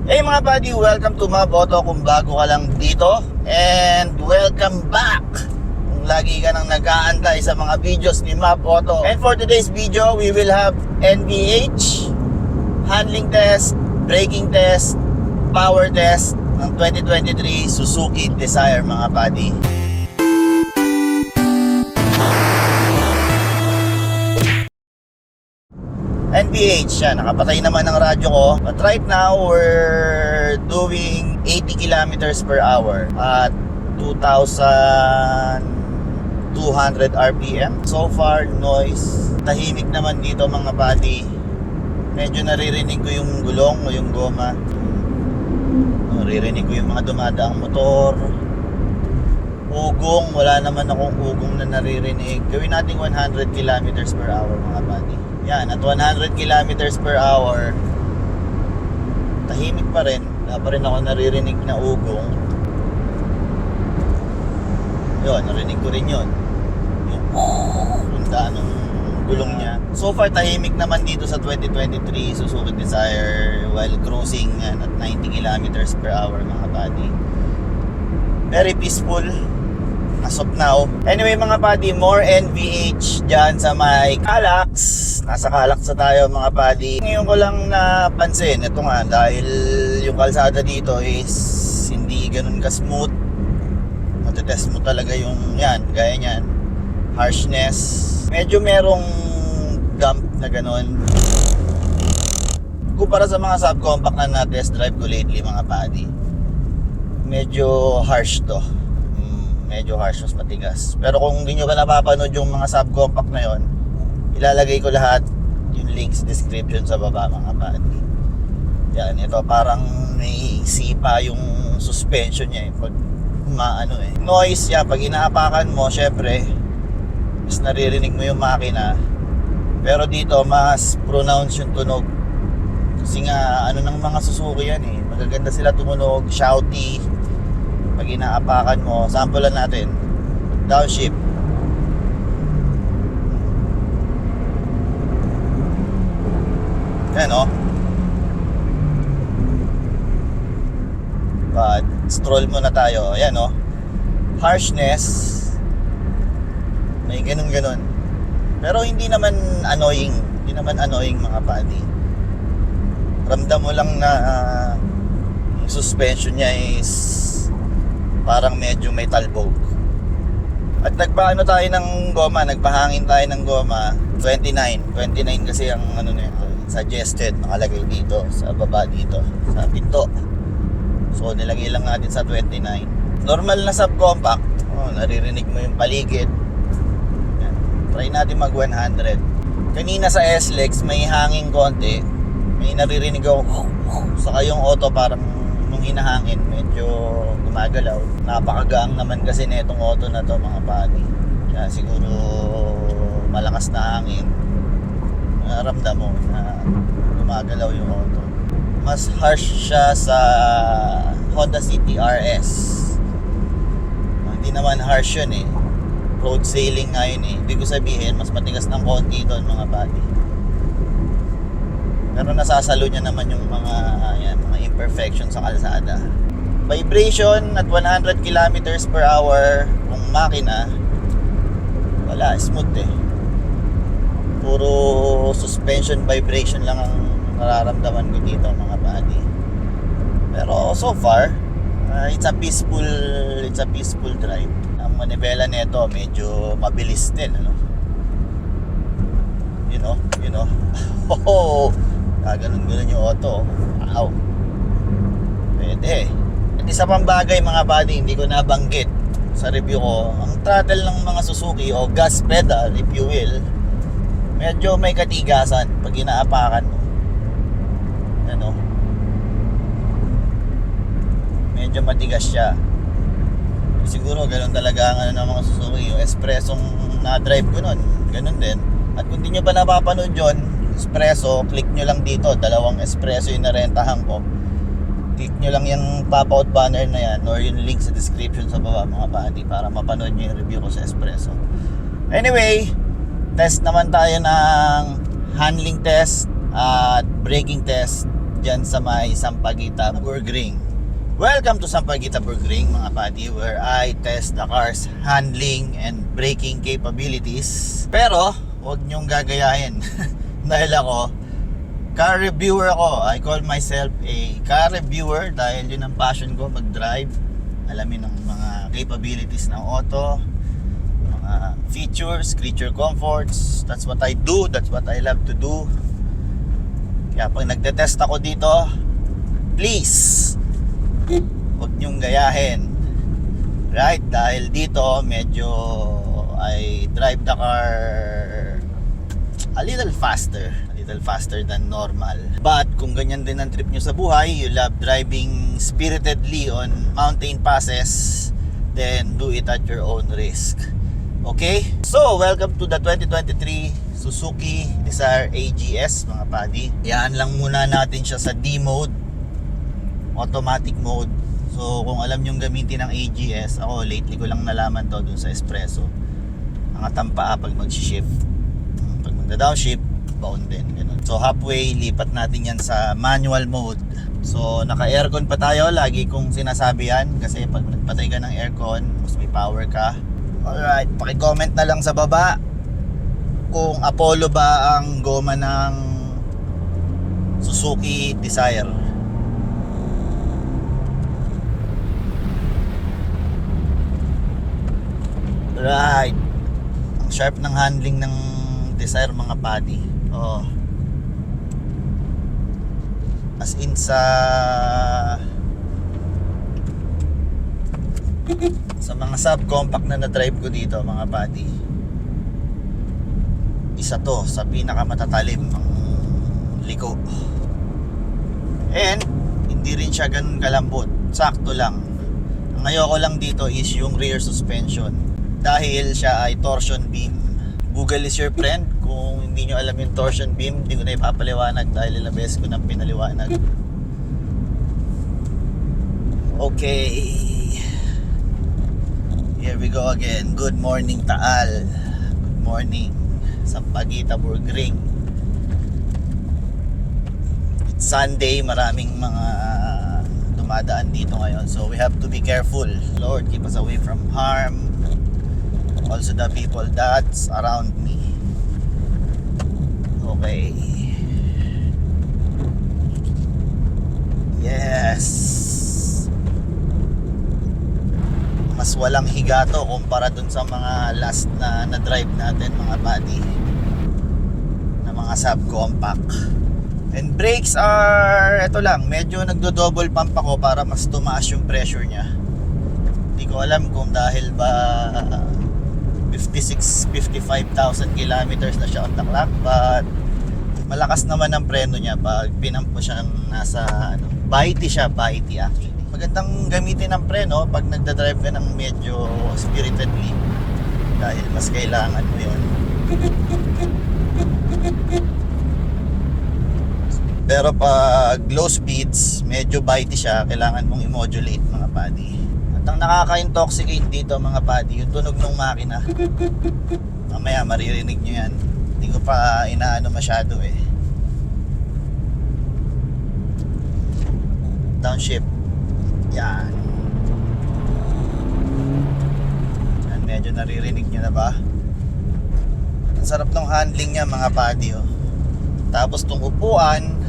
Hey mga buddy, welcome to Mab Auto kung bago ka lang dito. And welcome back kung lagi ka nang nag-aantay sa mga videos ni Mab Auto. And for today's video, we will have NVH, handling test, braking test, power test ng 2023 Suzuki Desire mga buddy. NVH yan, nakapatay naman ang radyo ko. But right now, we're doing 80 kilometers per hour at 2,200 RPM. So far, noise. Tahimik naman dito mga buddy. Medyo naririnig ko yung gulong o yung goma. Naririnig ko yung mga dumadaang motor. Ugong, wala naman akong ugong na naririnig. Gawin natin 100 kilometers per hour mga buddy. Yan, at 100 kilometers per hour, tahimik pa rin. Wala pa rin ako naririnig na ugong. Yun, narinig ko rin yun. Yung punta ng gulong niya. So far, tahimik naman dito sa 2023 Suzuki Desire while cruising at 90 kilometers per hour mga buddy. Very peaceful as of now. Anyway mga buddy, more NVH dyan sa may Calax. Nasa Calax na tayo mga buddy. Ngayon ko lang napansin, ito nga, dahil yung kalsada dito is hindi ganun ka-smooth. Matetest mo talaga yung yan, gaya nyan, harshness. Medyo merong dump na ganun. Kumpara sa mga subcompact na na-test drive ko lately mga buddy, medyo harsh to. Medyo harsh, mas matigas. Pero kung hindi nyo ka napapanood yung mga subcompact na yon, ilalagay ko lahat yung links description sa baba mga buddy. Yan, ito parang may sipa yung suspension niya pag maano noise yan, pag inaapakan mo syempre mas naririnig mo yung makina. Pero dito mas pronounced yung tunog. Kasi nga ano ng mga Suzuki yan magaganda sila tumunog, shouty. Pag inaapakan mo, sample natin, downshift. Yan But stroll muna tayo. Ayan harshness. May ganun. Pero hindi naman annoying. Hindi naman annoying mga buddy. Ramdam mo lang na yung suspension niya is parang medyo may talbog. At nagpaano tayo ng goma, nagpahangin tayo ng goma 29 kasi ang suggested nakalagay dito sa baba dito sa pinto. So nilagay lang natin sa 29. Normal na subcompact, naririnig mo yung paligid. Yan. Try natin mag 100. Kanina sa S-Lex may hangin konti, may naririnig ako saka yung auto parang nung hinahangin medyo gumagalaw. Napakagaang naman kasi netong auto na to mga buddy. Kaya siguro malakas na hangin, ramdam mo na gumagalaw yung auto. Mas harsh siya sa Honda City RS. Hindi naman harsh yun road sailing nga yun Ibig ko sabihin mas matigas ng konti doon mga buddy. Pero nasasalo niya naman yung mga imperfection sa kalsada. Vibration at 100 kilometers per hour kung makina, wala, smooth puro suspension vibration lang ang nararamdaman ko dito mga buddy. Pero so far it's a peaceful drive. Ang manibela nito medyo mabilis din you know ganun yung auto. Wow, pwede. At isa pang bagay mga buddy, hindi ko nabanggit sa review ko, ang throttle ng mga Suzuki o gas pedal if you will, medyo may katigasan pag inaapakan mo. Medyo matigas siya. Siguro ganun talaga ang ng mga Suzuki. Yung espresso na-drive ko nun, ganun din. At kung di nyo pa napapanood yun, espresso, click nyo lang dito, dalawang espresso yung narentahan ko. Click nyo lang yung pop-out banner na yan or yung link sa description sa baba mga buddy para mapanood nyo yung review ko sa espresso. Anyway, test naman tayo ng handling test at braking test dyan sa may Sampaguita Burgring. Welcome to Sampaguita Burgring mga buddy, where I test the car's handling and braking capabilities. Pero huwag nyong gagayahin dahil ako car reviewer ako. I call myself a car reviewer dahil yun ang passion ko, mag-drive, alamin ang mga capabilities ng auto, mga features, creature comforts. That's what I do, that's what I love to do. Kaya pag nagtetest ako dito, please huwag nyong gayahin, right? Dahil dito medyo I drive the car a little faster than normal. But kung ganyan din ang trip nyo sa buhay, you love driving spiritedly on mountain passes, then do it at your own risk. Okay? So, welcome to the 2023 Suzuki Dzire AGS mga buddy. Yan lang muna natin siya sa D mode, automatic mode. So kung alam nyong gamitin ng AGS, ako lately ko lang nalaman to dun sa Espresso. Ang atampa pag mag-shift, pag magda-downshift, baon din ganun. So halfway lipat natin yan sa manual mode. So naka-aircon pa tayo, lagi kong sinasabi yan kasi pag nagpatay ka ng aircon, mas may power ka. Alright, paki-comment na lang sa baba kung Apollo ba ang goma ng Suzuki Dzire. Right. Ang sharp ng handling ng Dzire mga buddy. Oh. As in sa mga subcompact na na-drive ko dito mga buddy, isa to sa pinakamatatalim ang liko. And hindi rin siya ganun kalambot, sakto lang. Ang ayoko lang dito is yung rear suspension dahil siya ay torsion beam. Google is your friend. Kung hindi nyo alam yung torsion beam, hindi ko na ipapaliwanag dahil ilang beses ko nang pinaliwanag. Okay, here we go again. Good morning Taal, good morning Sampaguita Burgring. It's Sunday, maraming mga dumadaan dito ngayon, so we have to be careful. Lord, keep us away from harm, also the people that's around me. Okay, yes, mas walang higa to kumpara dun sa mga last na na-drive natin mga buddy, na mga subcompact. And brakes are, eto lang, medyo nagdo-double pump ako para mas tumaas yung pressure nya. Hindi ko alam kung dahil ba 55,000 kilometers na siya on the clock, but malakas naman ang preno niya pag pinamp mo siyang nasa bitey siya, bitey actually. Magandang gamitin ng preno pag nagda-drive ka ng medyo spiritedly dahil mas kailangan mo yun. Pero pag low speeds, medyo bitey siya, kailangan mong i-modulate mga buddy. At ang nakaka-intoxicate dito mga buddy, yung tunog ng makina. Mamaya maririnig nyo yan. Hindi ko pa inaano masyado eh. Downshift. Yan. Yan, medyo naririnig nyo na ba? Ang sarap ng handling niya mga buddy oh. Tapos tong upuan,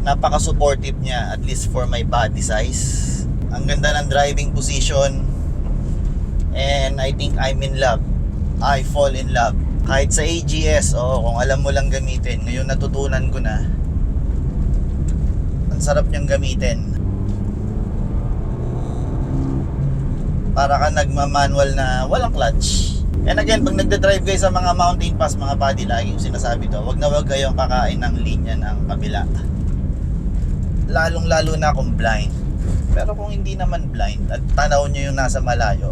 napaka-supportive niya, at least for my body size. Ang ganda ng driving position. And I think I'm in love. I fall in love. Kahit sa AGS, kung alam mo lang gamitin, ngayon natutunan ko na. Ang sarap niyang gamitin. Para ka nagma-manual na walang clutch. And again, pag nagda-drive kayo sa mga mountain pass mga buddy, lagi yung sinasabi to, wag na wag kayong kakain ng linya ng kabila. Lalong lalo na kung blind. Pero kung hindi naman blind at tanaw nyo yung nasa malayo,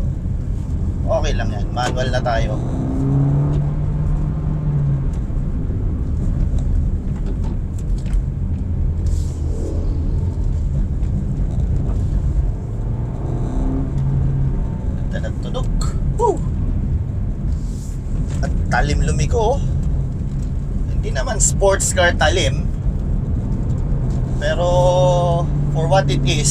okay lang yan, manual na tayo. Ganda ng tunog. Woo! At talim lumiko. Hindi naman sports car talim. Pero for what it is,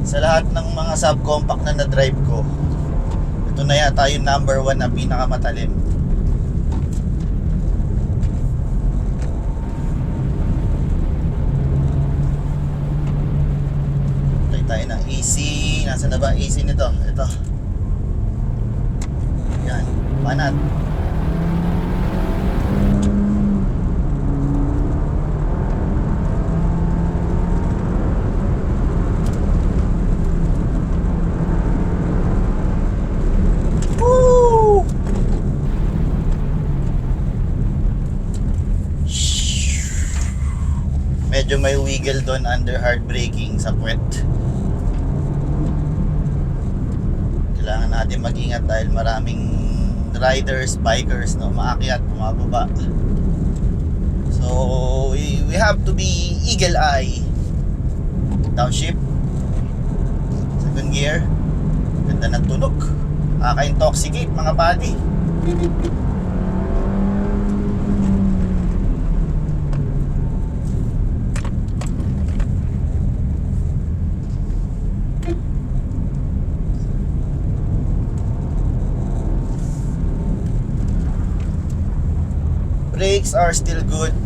sa lahat ng mga subcompact na na-drive ko, ito na yata yung number 1 na pinakamatalim. Tayo tayo ng AC. Nasaan na ba AC nito? Ito. Yan. Panat. Medyo may wiggle doon under hard braking sa puwet. Kailangan natin mag-ingat dahil maraming riders, bikers no, maakyat, bumababa. So we have to be eagle eye. Downshift, second gear, ganda ng tunog, kaka-intoxicate mga buddy. Brakes are still good.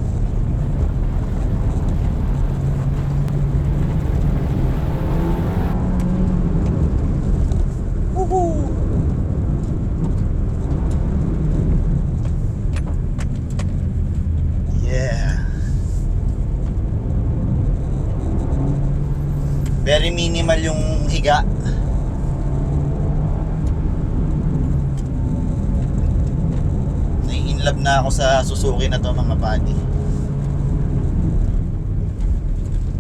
Woohoo! Yeah. Very minimal yung higa. Love na ako sa Suzuki na to mga buddy.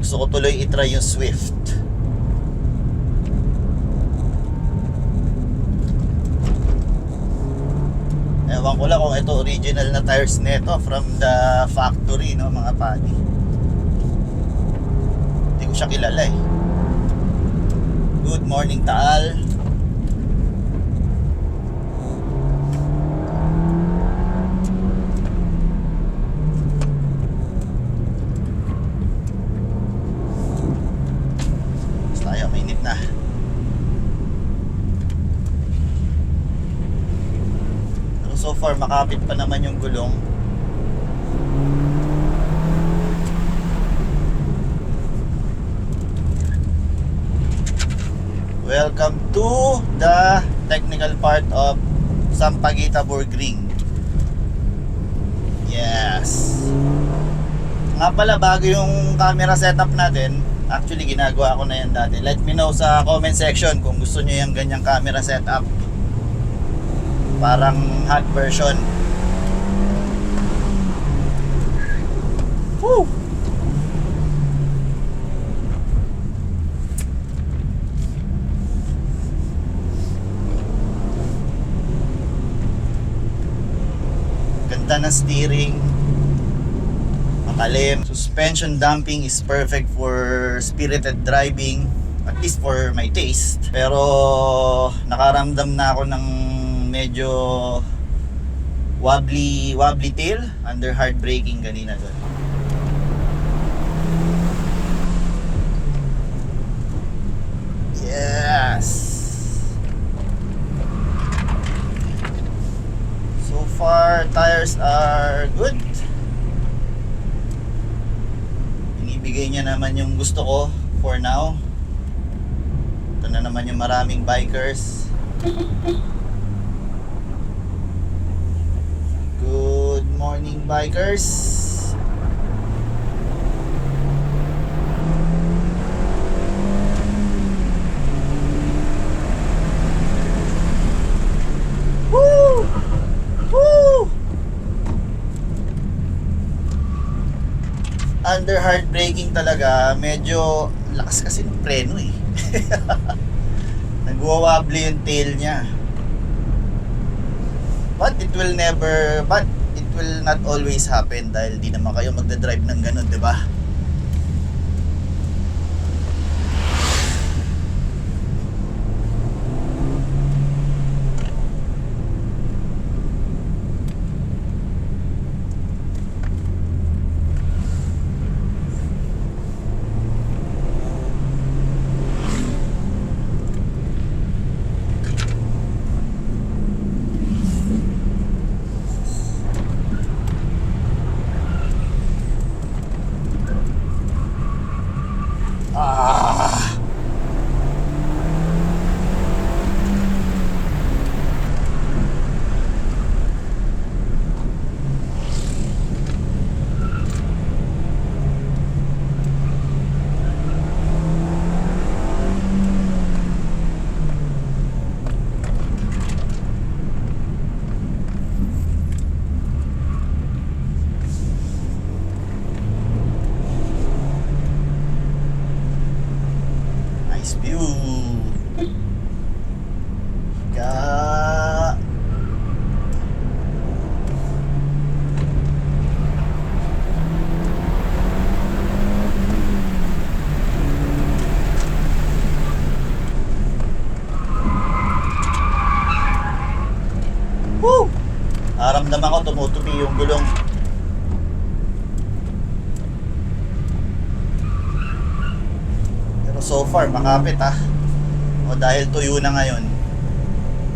Gusto ko tuloy i-try yung Swift. Ewan ko lang kung ito original na tires nito from the factory no mga buddy. Hindi ko siya kilala eh. Good morning Taal. Na. Pero so far makapit pa naman yung gulong. Welcome to the technical part of Sampaguita Burgring. Yes. Nga pala, bago yung camera setup natin. Actually, ginagawa ko na yan dati. Let me know sa comment section kung gusto nyo yung ganyang camera setup. Parang hot version. Woo! Ganda ng steering. Matalim. Suspension damping is perfect for spirited driving, at least for my taste. Pero nakaramdam na ako ng medyo wobbly tail under hard braking kanina doon. Yes. So far tires are good. Bigay niya naman yung gusto ko for now. Ito na naman yung maraming bikers. Good morning bikers. Woo! Woo! Under hard braking talaga, medyo lakas kasi ng preno eh. Nagwawabli yung tail niya. But it will not always happen dahil di naman kayo magdadrive ng ganun, di ba? Ah! Nice view. Ka. Woo! Naramdaman ko tumutupi yung gulong. Pero so far makapit O dahil tuyo na ngayon.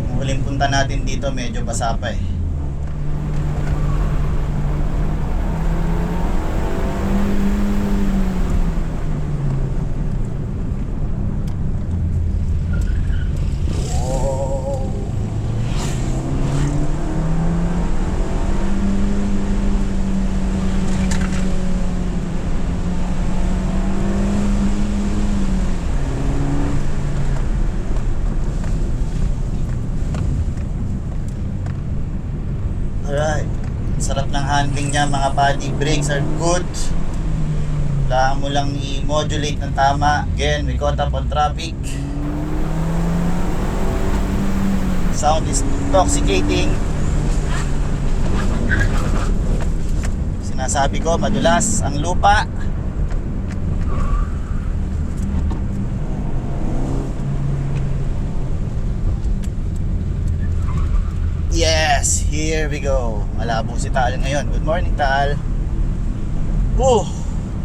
Yung huling punta natin dito medyo basa pa eh. Alright. Sarap ng handling niya mga buddy. Brakes are good. Kailangan mo lang i-modulate ng tama. Again, we caught up on traffic. Sound is intoxicating. Sinasabi ko, madulas ang lupa. Yes, here we go. Malabo si Tal ngayon. Good morning, Tal.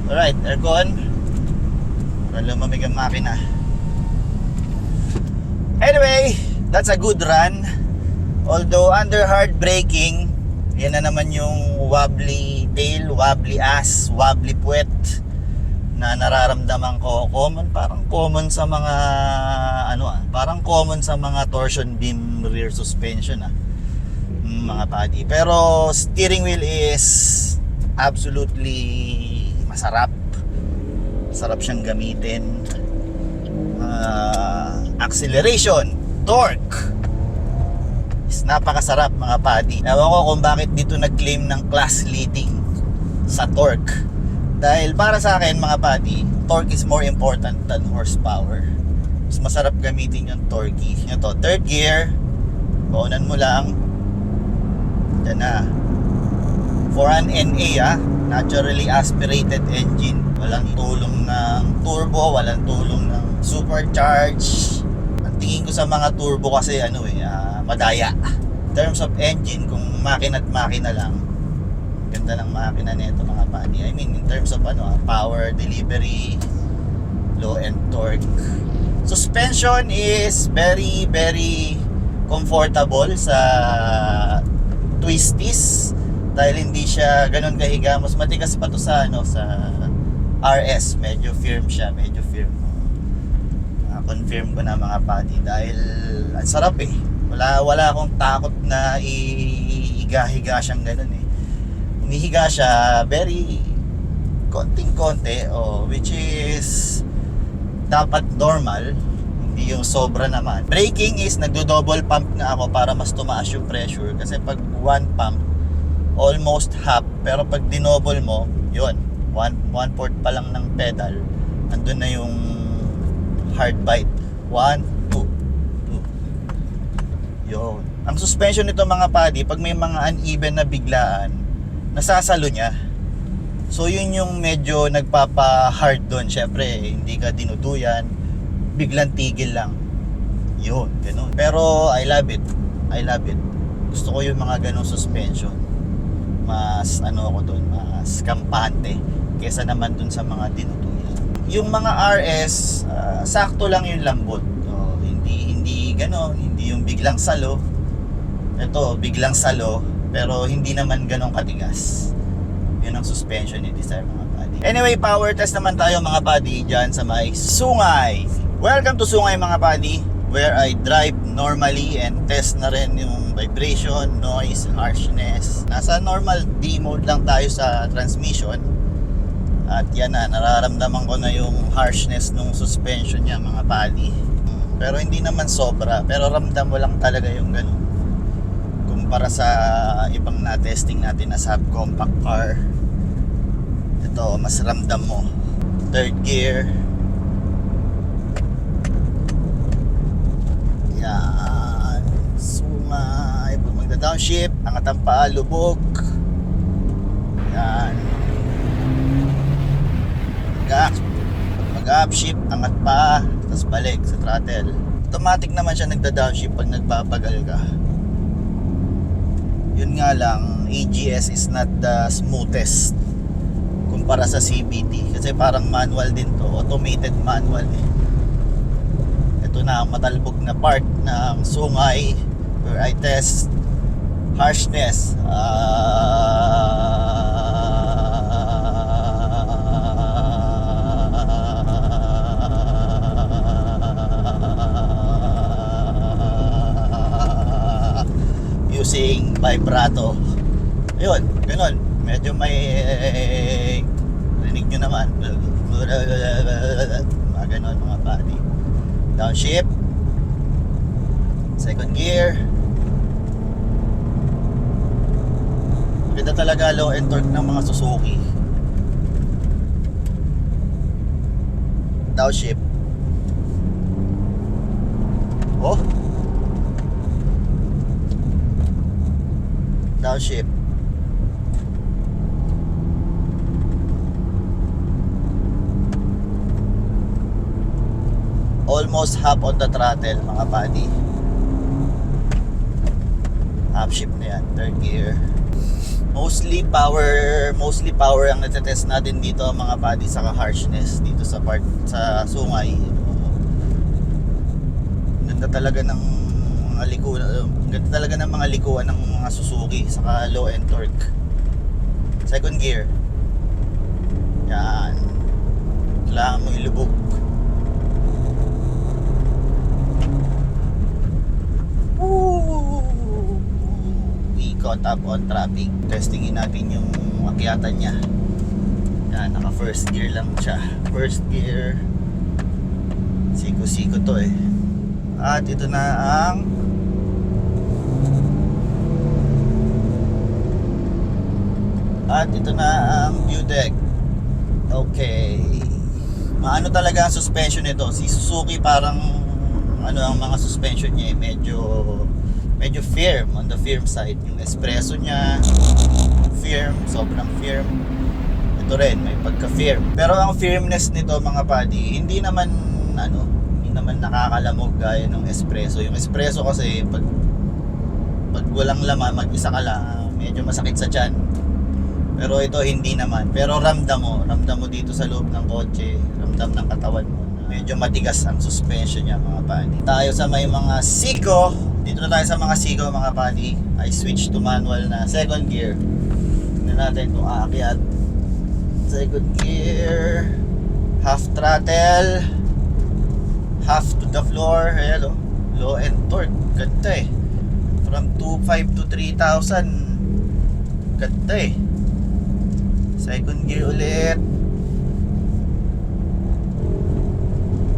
Alright, aircon. Para lumamig ang makina. Anyway, that's a good run. Although under hard braking, yan na naman yung wobbly tail, wobbly ass, wobbly puwet na nararamdaman ko. Parang common sa mga parang common sa mga torsion beam rear suspension mga buddy. Pero steering wheel is absolutely masarap. Masarap siyang gamitin. Acceleration, torque is napakasarap mga buddy. Ewan ko kung bakit dito nag-claim ng class leading sa torque. Dahil para sa akin mga buddy, torque is more important than horsepower. Mas masarap gamitin yung torque. Ito, third gear, baunan mo lang. Yan na. For an NA naturally aspirated engine. Walang tulong ng turbo, walang tulong ng supercharge. Ang tingin ko sa mga turbo kasi madaya. In terms of engine, kung makina lang, ganda ng makina nito mga buddy. I mean in terms of power delivery, low end torque. Suspension is very very comfortable sa twisties dahil hindi siya ganun kahiga. Mas matigas pa to sa sa RS. Medyo firm siya, medyo firm. Confirm ko na mga buddy dahil ang sarap eh. Wala akong takot na ihiga-higa siyang ganun eh. Umihiga siya very konting-konti which is dapat normal, hindi yung sobra naman. Braking is nagdo-double pump na ako para mas tumaas yung pressure kasi pag one pump almost half, pero pag dinoble mo yun, one fourth pa lang ng pedal, andun na yung hard bite. 1, 2 yun. Ang suspension nito mga buddy, pag may mga uneven na biglaan, nasasalo niya. So yun yung medyo nagpapa-hard doon. Syempre, hindi ka dinuduyan, biglang tigil lang. Yun, ganun. Pero I love it. Gusto ko yung mga ganung suspension. Mas ako doon, mas kampante kesa naman doon sa mga dinuduyan. Yung mga RS, sakto lang yung lambot. Hindi ganon, hindi yung biglang salo. Ito, biglang salo, pero hindi naman ganong katigas. Yun ang suspension ni Desire mga buddy. Anyway, power test naman tayo mga buddy dyan sa may Sungay. Welcome to Sungay mga buddy, where I drive normally and test na rin yung vibration, noise, harshness. Nasa normal D mode lang tayo sa transmission. At yan na, nararamdaman ko na yung harshness nung suspension niya mga buddy. Pero hindi naman sobra, pero ramdam mo lang talaga yung ganun. Kumpara sa ibang na-testing natin na subcompact car, ito mas ramdam mo. Third gear. Yan. Sungay. Pag magda-downshift, angat ang paa, lubog. Yan. Mag-upshift, angat pa, tapos balik sa throttle. Automatic naman siya nagda-downshift pag nagbabagal ka. Yun nga lang, AGS is not the smoothest kumpara sa CVT. Kasi parang manual din to, automated manual eh. Ito na ang matalbog na part ng Sungay where I test harshness. Using vibrato. Ayun, ganun. Medyo may rinig nyo naman. Mga ganun mga buddy. Downshift. Second gear. Maganda talaga low end torque ng mga Suzuki. Downshift. Oh. Downshift. Almost half on the throttle mga buddy. Upshift na yan, third gear. Mostly power ang natetest natin dito mga buddy, saka harshness dito sa part sa Sungay. Ganda talaga ng mga likuan, ganda talaga ng mga likuan ng mga Suzuki, saka low end torque. Second gear. Yan. Kailangan mo ilubog. We caught up on traffic. Testingin natin yung akyatan niya. Yan, naka first gear lang siya. First gear. Siko-siko to eh. At ito na ang view deck. Okay. Maano talaga ang suspension nito. Si Suzuki parang ang mga suspension niya medyo firm, on the firm side. Yung espresso niya firm, sobrang firm. Ito rin may pagka-firm. Pero ang firmness nito mga buddy, hindi naman nakakalamog gaya ng espresso. Yung espresso kasi pag walang laman, mag-isa ka lang, medyo masakit sa tiyan. Pero ito hindi naman. Pero ramdam mo dito sa loob ng kotse, ramdam ng katawan mo. Medyo matigas ang suspension niya mga buddy. Tayo sa may mga Siko. Dito na tayo sa mga Siko mga buddy. I switch to manual na second gear. Tignan natin kung aakyat. Second gear. Half throttle. Half to the floor. Ayan o. Low end torque. Ganda eh. From 2.5 to 3,000. Ganda eh. Second gear ulit.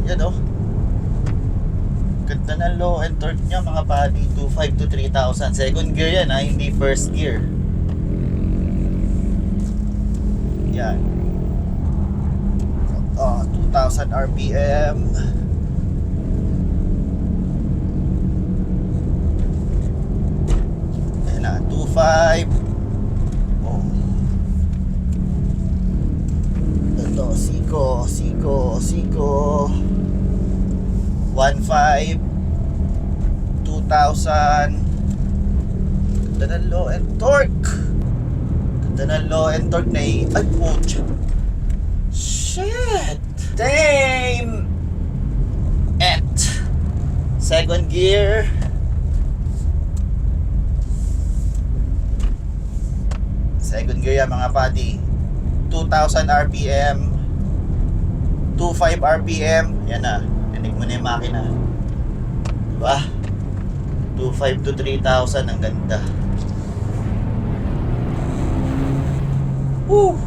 Yan o. Ganda ng low end torque nya mga buddy. 2.5 to 3,000. Second gear yan ha, hindi first gear. Yan. 2,000 RPM. Yan na, 2.5. Oh. Ito, Siko. 1.5 2,000. Ganda ng low end torque. Na ay pucha. Shit. Damn. Second gear. yan mga padi. 2,000 RPM, 2,500 RPM. Yan na, tinig mo na yung makina. Diba? 2,500 to 3,000, ang ganda. Woo!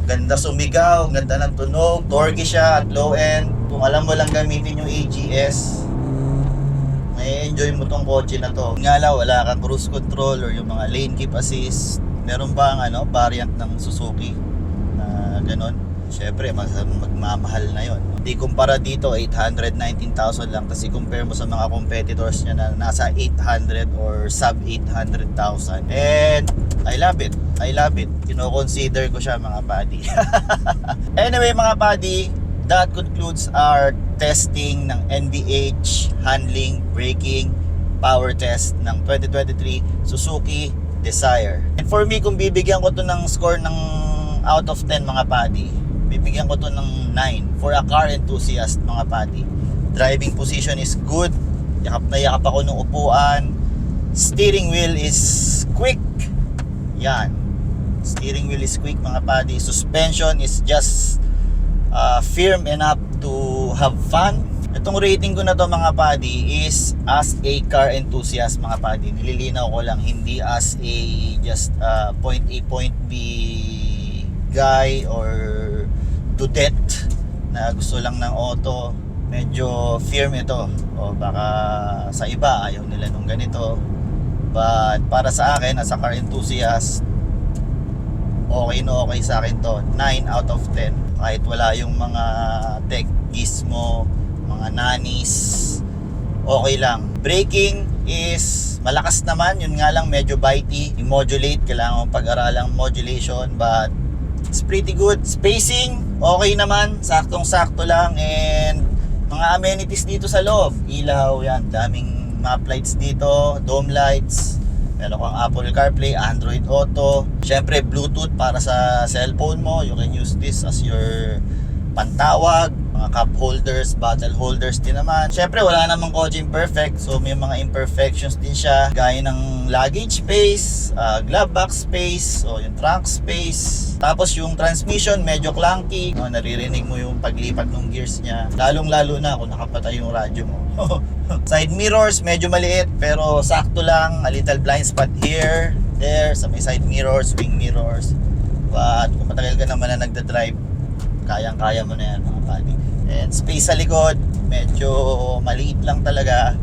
Ganda sumigaw, ganda ng tunog, torque siya at low end. Kung alam mo lang gamitin yung AGS, may enjoy mo tong kotse na to. Nga lang, wala kang cruise control or yung mga lane keep assist. Meron ba ang variant ng Suzuki na ganon? Syempre, magmamahal na yon. Di kumpara dito, 819,000 lang. Kasi compare mo sa mga competitors niya na nasa 800 or sub 800,000. And I love it. I love it. Kino-consider ko siya mga buddy. Anyway mga buddy, that concludes our testing ng NVH, handling, braking, power test ng 2023 Suzuki Desire. And for me, kung bibigyan ko to ng score ng out of 10 mga buddy, bibigyan ko to ng 9 for a car enthusiast mga buddy. Driving position is good. Yakap na yakap ako ng upuan. Steering wheel is quick. Yan. Steering wheel is quick mga buddy. Suspension is just firm enough to have fun. Itong rating ko na to mga buddy is as a car enthusiast mga buddy. Nililinaw ko lang, hindi as a just point A point B guy or dudette na gusto lang ng auto. Medyo firm ito. O baka sa iba ayaw nila nung ganito. But para sa akin as a car enthusiast, okay na okay sa akin to. 9 out of 10. Kahit wala yung mga tech gizmo, mga nanis, okay lang. Braking is malakas naman. Yun nga lang medyo bitey. I-modulate, kailangan pag-aralang modulation, but it's pretty good. Spacing, okay naman. Saktong-sakto lang. And mga amenities dito sa loob. Ilaw, yan. Daming map lights dito. Dome lights. Meron kang Apple CarPlay, Android Auto. Syempre, Bluetooth para sa cellphone mo. You can use this as your pantawag. Mga cup holders, bottle holders din naman. Syempre, wala namang kotse perfect. So, may mga imperfections din siya. Gaya ng luggage space, glove box space, o yung trunk space. Tapos, yung transmission, medyo clunky. Naririnig mo yung paglipat ng gears niya. Lalong-lalo na kung nakapatay yung radyo mo. Side mirrors, medyo maliit pero sakto lang. A little blind spot here, there, sa may side mirrors, wing mirrors. But kung matagal ka naman na nagda-drive, kayang-kaya mo na yan mga buddy. And space sa likod, medyo maliit lang talaga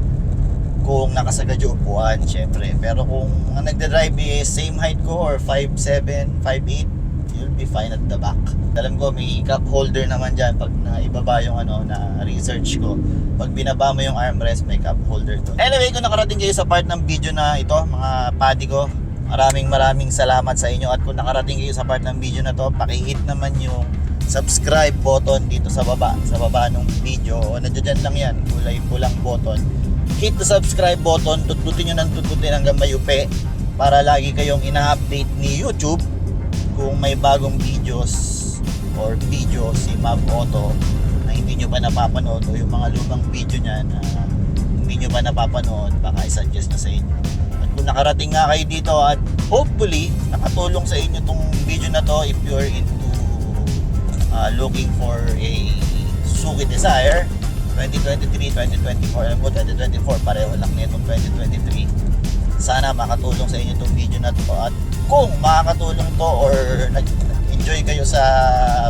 kung nakasagad yung upuan, syempre. Pero kung ang nagda-drive is same height ko or 5'7", 5'8", you'll be fine at the back. Alam ko may cup holder naman dyan pag naibaba yung na research ko. Pag binaba mo yung armrest, may cup holder to. Anyway, kung nakarating kayo sa part ng video na ito, mga buddy ko, maraming salamat sa inyo. At kung nakarating kayo sa part ng video na to, paki-hit naman yung subscribe button dito sa baba ng video. O nandiyan lang yan, kulay pulang button. Hit the subscribe button, tututin nyo ng tututin hanggang mayupi para lagi kayong ina-update ni YouTube kung may bagong videos or video si Mav Auto na hindi nyo pa napapanood, o yung mga lumang video niya na hindi nyo pa napapanood, baka i-suggest na sa inyo. At kung nakarating nga kayo dito at hopefully nakatulong sa inyo tong video na to, if you're into looking for a Suzuki Desire 2023, 2024, alam mo 2024 pareho lang nitong 2023. Sana makatulong sa inyo tong video na to. At kung makakatulong to or nag-enjoy kayo sa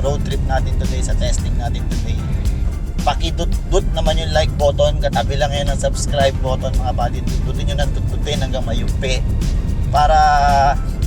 road trip natin today, sa testing natin today, pakidut-dut naman yung like button, katabi lang yan ang subscribe button mga buddy. Dutin nyo ng tututin hanggang mayupi para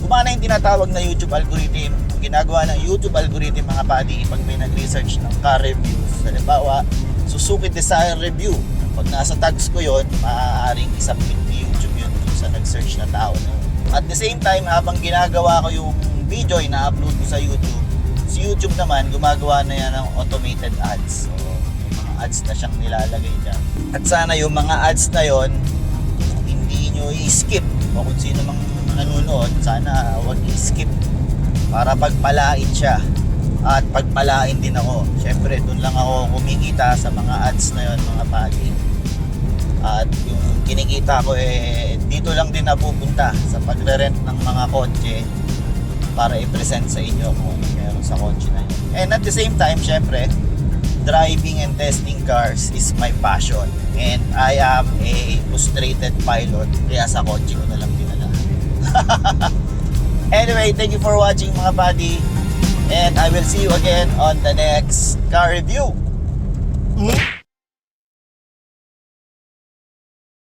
gumana yung tinatawag na YouTube algorithm. Ang ginagawa ng YouTube algorithm mga buddy, pag may nag-research ng car reviews, halimbawa Suzuki Desire review, pag nasa tags ko yon, maaaring isubmit ni YouTube yun sa nag-search na tao na yun. At the same time, habang ginagawa ko yung video, ina-upload ko sa YouTube, si YouTube naman, gumagawa na yan ng automated ads. So, may mga ads na siyang nilalagay dyan. At sana yung mga ads na yon hindi nyo i-skip. O kung sino mang nanonood, sana huwag i-skip para pagpalain siya. At pagpalain din ako. Siyempre, doon lang ako kumikita sa mga ads na yon mga buddy. At yung kinikita ko dito lang din napupunta sa pagre-rent ng mga kotse para i-present sa inyo kung ano meron sa kotse na yun. And at the same time, syempre, driving and testing cars is my passion. And I am a frustrated pilot, kaya sa kotse ko na lang dinala. Anyway, thank you for watching mga buddy. And I will see you again on the next car review.